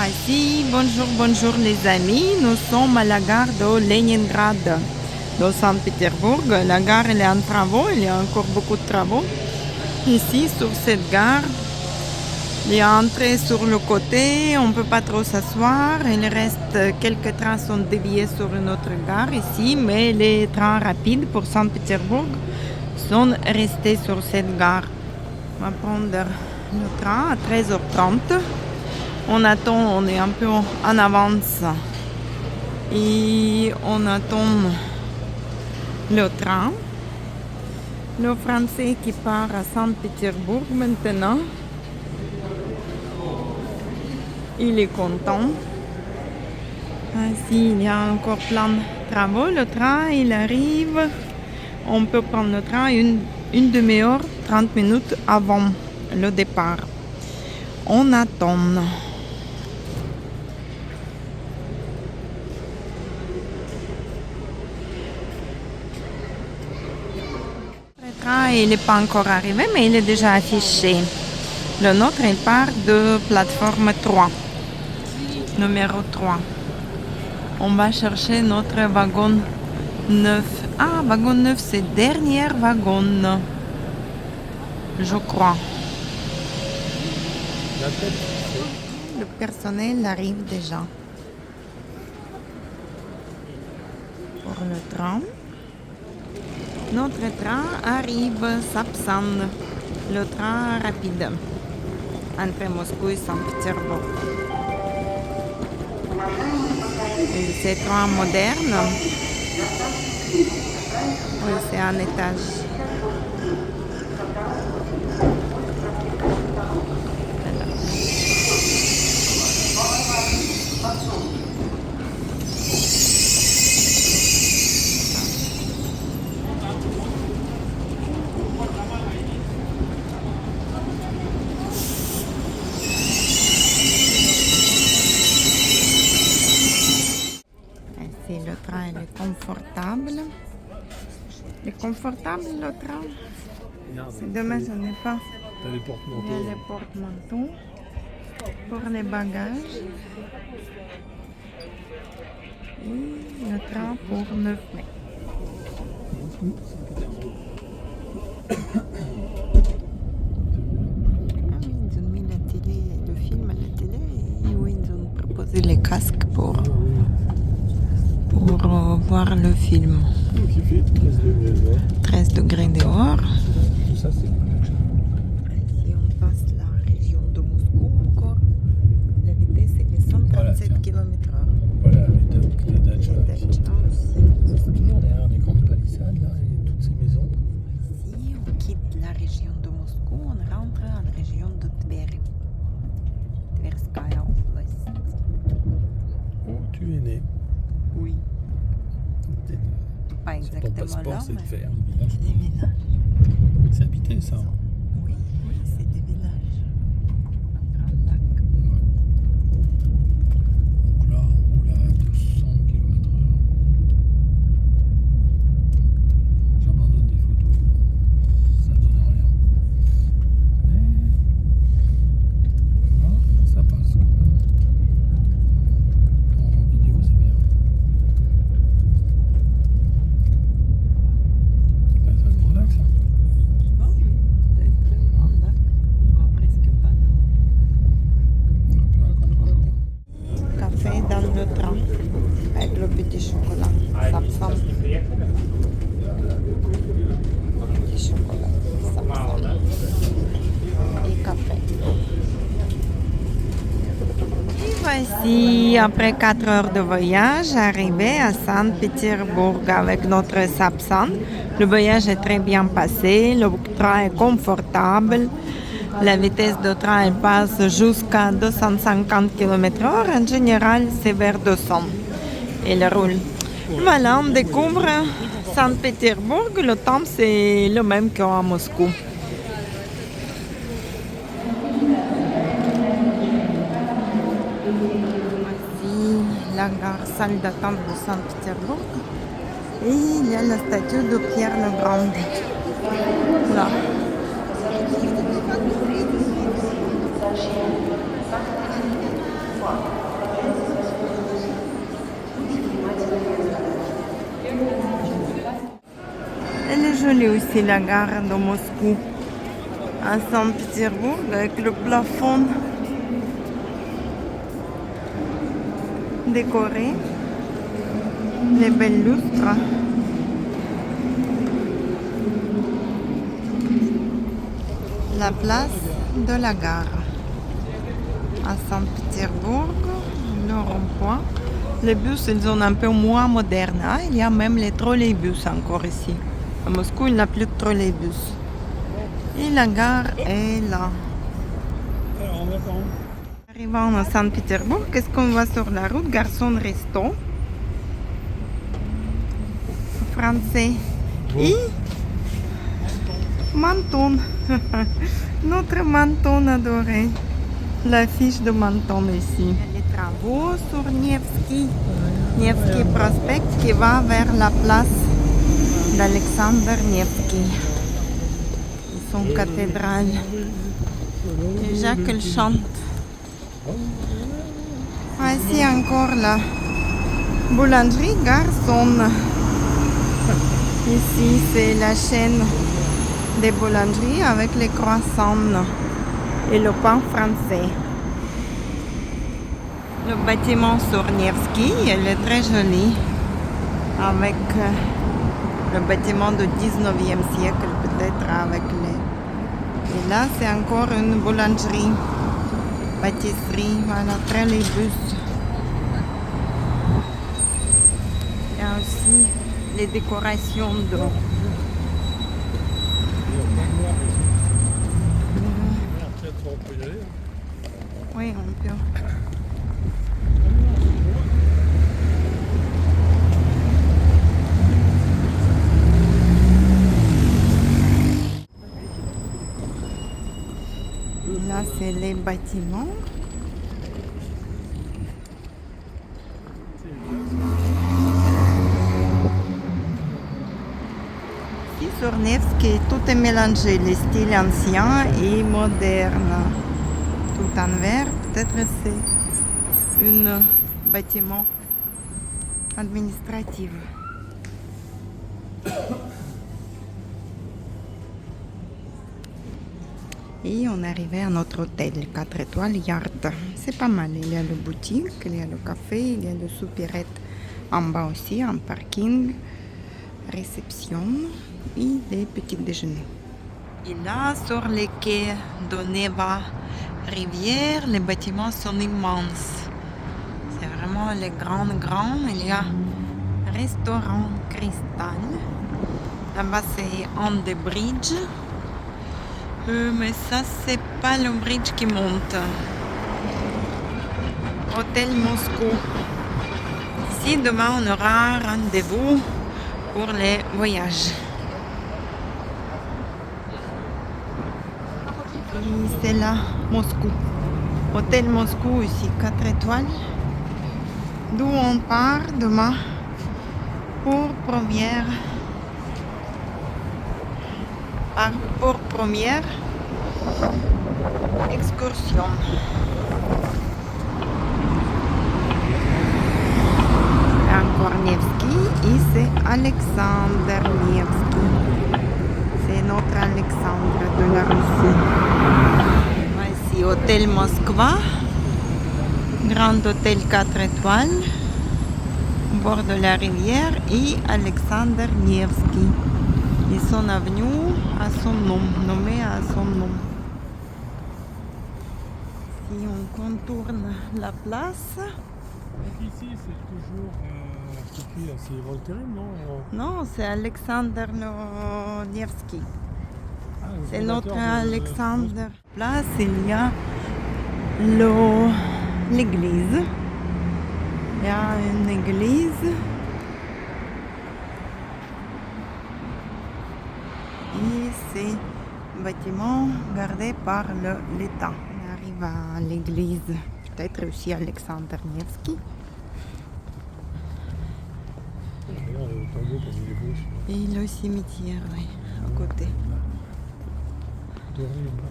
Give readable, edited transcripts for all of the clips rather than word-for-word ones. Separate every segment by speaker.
Speaker 1: voici. Bonjour, bonjour les amis. Nous sommes à la gare de Leningrad, de Saint-Pétersbourg. La gare elle est en travaux, il y a encore beaucoup de travaux. Ici, sur cette gare, il y a entrée sur le côté, on ne peut pas trop s'asseoir. Il reste quelques trains sont déviés sur une autre gare ici, mais les trains rapides pour Saint-Pétersbourg sont restés sur cette gare. On va prendre le train à 13h30. On attend, on est un peu en avance et on attend le train. Le Français qui part à Saint-Pétersbourg maintenant. Il est content. Ainsi, il y a encore plein de travaux. Le train, il arrive. On peut prendre le train une demi-heure, 30 minutes avant le départ. On attend. Le train, il n'est pas encore arrivé, mais il est déjà affiché. Le nôtre, il part de plateforme 3, numéro 3. On va chercher notre wagon 9. Ah, wagon 9, c'est le dernier wagon, je crois. Le personnel arrive déjà pour le train. Notre train arrive, Sapsan, le train rapide entre Moscou et Saint-Pétersbourg. C'est un train moderne. Oui, c'est un étage. Ici, le train il est confortable. Il est confortable le train. C'est dommage, on n'est pas.
Speaker 2: T'as les porte-manteaux.
Speaker 1: Il y a les porte-manteaux pour les bagages. Et le train pour 9 mai. Ah oui, ils ont mis la télé, le film à la télé et oui, ils ont proposé les casques pour voir le film.
Speaker 2: Qui fait 13 degrés dehors.
Speaker 1: 13 degrés dehors.
Speaker 2: Tout ça, c'est
Speaker 1: Ici, on passe la région de Moscou encore. La vitesse est de 137 km/h.
Speaker 2: Voilà, les Dacia.
Speaker 1: Les Dacia aussi.
Speaker 2: C'est toujours derrière des grandes palissades, là, et toutes ces maisons.
Speaker 1: Ici, on quitte la région de Moscou, on rentre en région de Tver. Tverskaya Oblast.
Speaker 2: Où tu es né.
Speaker 1: Oui, pas
Speaker 2: Sur ton
Speaker 1: exactement
Speaker 2: passeport,
Speaker 1: là,
Speaker 2: c'est
Speaker 1: mais
Speaker 2: Tver.
Speaker 1: c'est des villages.
Speaker 2: C'est habité, ça.
Speaker 1: Oui, c'est des villages. Un grand lac.
Speaker 2: Ouais. Donc là, on roule à 200 km/h. J'abandonne des photos. Ça donne rien. Mais là, ça passe quand même. En vidéo, c'est meilleur. Là, ça me relaxe, hein.
Speaker 1: Oh oui, c'est un très grand lac. On voit presque pas d'eau.
Speaker 2: Un peu à contre-jour.
Speaker 1: Café dans le train avec le petit chocolat. Sapsam. Petit chocolat. Sapsam. Et café. Et voici, après 4 heures de voyage, arrivé à Saint-Pétersbourg avec notre Sapsan. Le voyage est très bien passé, le train est confortable. La vitesse de train elle passe jusqu'à 250 km/h. En général, c'est vers 200. Elle roule. Voilà, on découvre Saint-Pétersbourg. Le temps, c'est le même qu'à Moscou. Voici la gare, salle d'attente de Saint-Pétersbourg. Et il y a la statue de Pierre le Grand. Là. ici la gare de Moscou à Saint-Pétersbourg avec le plafond décoré, les belles lustres. La place de la gare à Saint-Pétersbourg, le rond-point. Les bus, ils sont un peu moins modernes. Ah, il y a même les trolleybus encore ici. À Moscou, il n'y a plus de trolleybus. Et la gare est là.
Speaker 2: Alors, on attend.
Speaker 1: Arrivant à Saint-Pétersbourg, qu'est-ce qu'on voit sur la route? Garçon resto. Français. Et Menton. Notre Menton adoré. L'affiche de Menton ici. Les travaux sur Nevsky. Nevsky Prospect qui va vers la place d'Alexander Nevsky. Son cathédrale. Déjà qu'elle chante. Ah, ici encore la boulangerie Garçon. Ici c'est la chaîne des boulangeries avec les croissants et le pain français. Le bâtiment sur Nevsky, elle est très jolie avec le bâtiment du 19e siècle peut-être avec les... Et là c'est encore une boulangerie, pâtisserie, voilà, trolleybus. Il y a aussi les décorations de... Oui, on peut. Là, c'est les bâtiments. Ici, sur Nevsky, tout est mélangé, les styles anciens et modernes. Tout en vert, peut-être c'est un bâtiment administratif. Et on est arrivé à notre hôtel, 4 étoiles Yard. C'est pas mal, il y a le boutique, il y a le café, il y a le soupirette en bas aussi, un parking, réception et des petits déjeuners. Et là, sur les quais de Neva Rivière, les bâtiments sont immenses. C'est vraiment les grands. Il y a un restaurant Cristal. Là-bas, c'est on the bridge. Mais ça, c'est pas le bridge qui monte. Hôtel Moscou. Ici, demain, on aura rendez-vous pour les voyages. Et c'est là, Moscou. Hôtel Moscou, ici, 4 étoiles. D'où on part demain pour première excursion. Encore Nevsky et c'est Alexander Nevsky. C'est notre Alexandre de la Russie. Voici Hôtel Moskva, Grand Hôtel 4 étoiles, au bord de la rivière et Alexander Nevsky. Et son avenue à son nom, nommé à son nom. Si on contourne la place.
Speaker 2: Donc ici, c'est toujours c'est Voltaire, non?
Speaker 1: Non, c'est Alexander Nevsky.
Speaker 2: Ah, le
Speaker 1: C'est
Speaker 2: fondateur
Speaker 1: notre
Speaker 2: de-
Speaker 1: Alexander. Place, il y a l'église. Il y a une église. Et c'est un bâtiment gardé par l'État. On arrive à l'église, peut-être aussi Alexander Nevsky.
Speaker 2: Regarde le tombeau comme il est beau, celui-là.
Speaker 1: Et le cimetière, oui, à côté.
Speaker 2: Doré, là.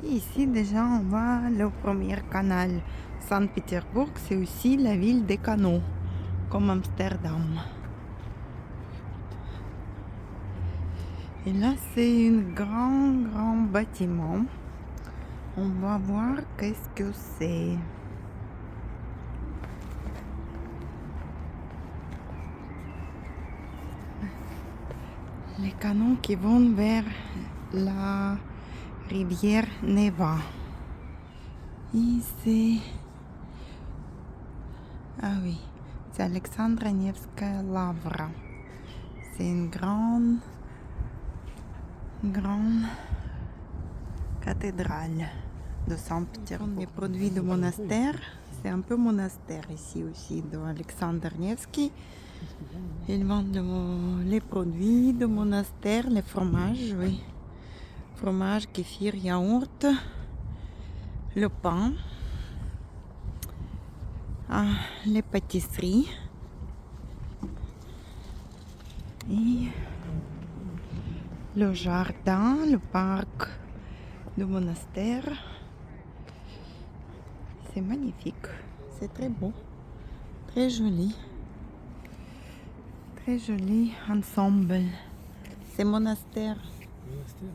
Speaker 1: Et ici, déjà, on voit le premier canal. Saint-Pétersbourg, c'est aussi la ville des canaux, comme Amsterdam. Et là, c'est un grand bâtiment. On va voir qu'est-ce que c'est. Les canons qui vont vers la rivière Neva. Et c'est... Ah oui, c'est Alexandra Nevskaya Lavra. C'est une grande cathédrale de Saint-Pétersbourg. Les produits de monastère, c'est un peu monastère ici aussi, de Alexandre Nevsky. Ils vendent les produits de monastère, les fromages, oui. Fromage, kéfir, yaourt, le pain, les pâtisseries. Et le jardin, le parc du monastère. C'est magnifique, c'est très beau, très joli. Très joli ensemble. C'est monastère.
Speaker 2: Monastère,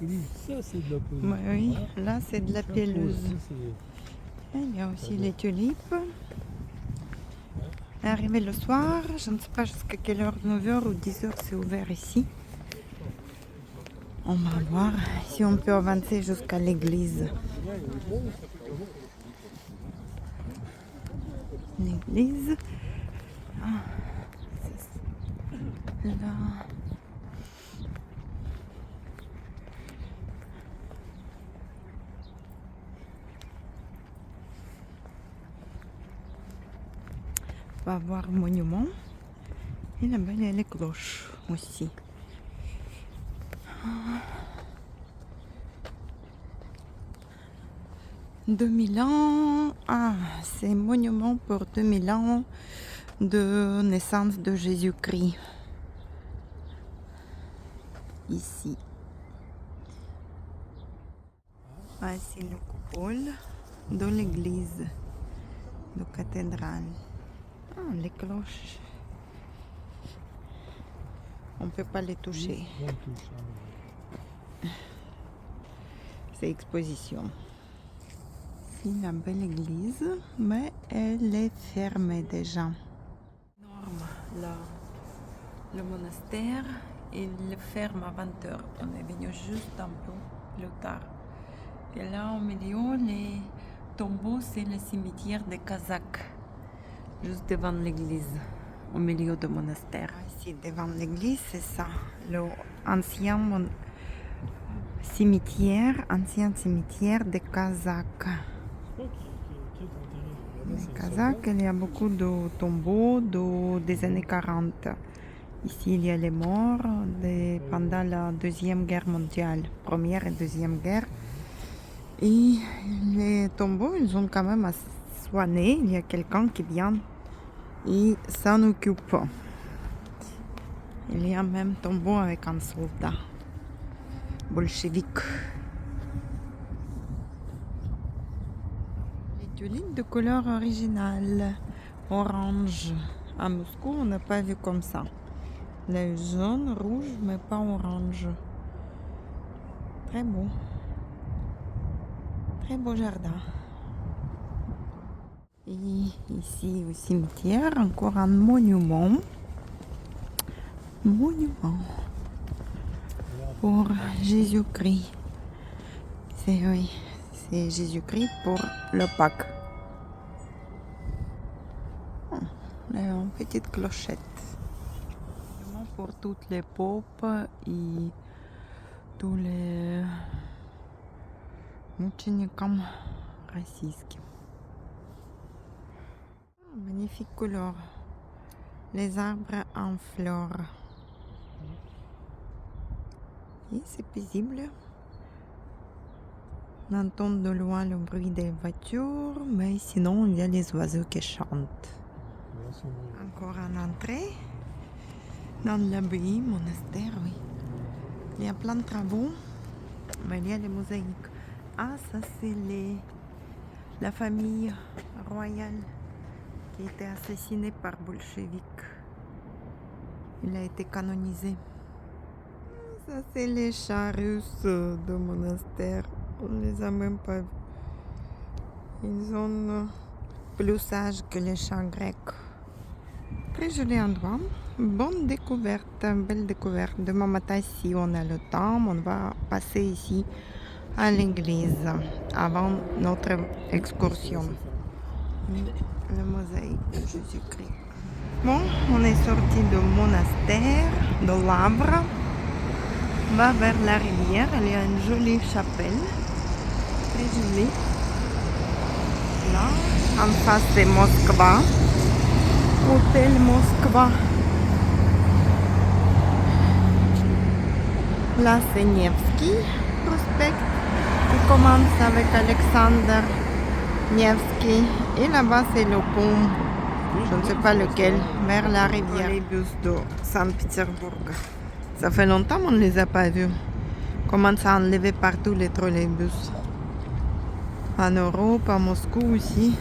Speaker 2: oui, ça c'est de la pelouse.
Speaker 1: Oui, là c'est de la pelouse.
Speaker 2: Ça,
Speaker 1: Il y a aussi les tulipes. Arrivé le soir, je ne sais pas jusqu'à quelle heure, 9h ou 10h c'est ouvert ici. On va voir si on peut avancer jusqu'à l'église. L'église. Là. On va voir le monument. Et là-bas, il y a les cloches aussi. 2000 ans. Ah, c'est un monument pour 2000 ans de naissance de Jésus-Christ. Ici. Ah, c'est le coupole de l'église de cathédrale. Ah, les cloches. On ne peut pas les toucher. C'est exposition. C'est la belle église, mais elle est fermée déjà. Énorme, là. Le monastère, il ferme à 20h. On est venu juste un peu plus tard. Et là, au milieu, les tombeaux, c'est le cimetière des Kazakhs. Juste devant l'église, au milieu du monastère. Ici, devant l'église, c'est ça. L'ancien cimetière des Kazakhs. Les Kazakhs, il y a beaucoup de tombeaux des années 40. Ici, il y a les morts pendant la Deuxième Guerre mondiale, Première et Deuxième Guerre. Et les tombeaux, ils ont quand même soigné. Il y a quelqu'un qui vient et s'en occupe. Il y a même un tombeau avec un soldat bolchevique. Les tulipes de couleur originale, orange. À Moscou, on n'a pas vu comme ça. Les jaune, rouge, mais pas orange. Très beau. Très beau jardin. Et ici au cimetière, encore un monument. Pour Jésus-Christ. C'est Jésus-Christ pour le Pâques. Une petite clochette. Pour toutes les popes et tous les мученикам российским. Magnifique couleur. Les arbres en fleurs. Et c'est paisible. On entend de loin le bruit des voitures, mais sinon il y a les oiseaux qui chantent. Encore une entrée dans l'abbaye, monastère, oui. Il y a plein de travaux, mais il y a les mosaïques. Ah, ça c'est la famille royale qui a été assassinée par bolcheviks. Il a été canonisé. Ça, c'est les chats russes de monastère. On les a même pas vus. Ils ont plus sages que les chats grecs. Très joli endroit. Bonne découverte, belle découverte. Demain matin, si on a le temps, on va passer ici à l'église avant notre excursion. Le mosaïque de Jésus-Christ. Bon, on est sorti du monastère de l'Avre. On va vers la rivière. Il y a une jolie chapelle. Très jolie. Là, en face c'est Moskva. Hôtel Moskva. Là, c'est Nevsky Prospect. On commence avec Alexander Nevsky. Et là-bas, c'est le pont, je ne sais pas lequel, vers la rivière. Les bus de Saint-Pétersbourg. Ça fait longtemps qu'on ne les a pas vus. On commence à enlever partout les trolleybus. En Europe, à Moscou aussi.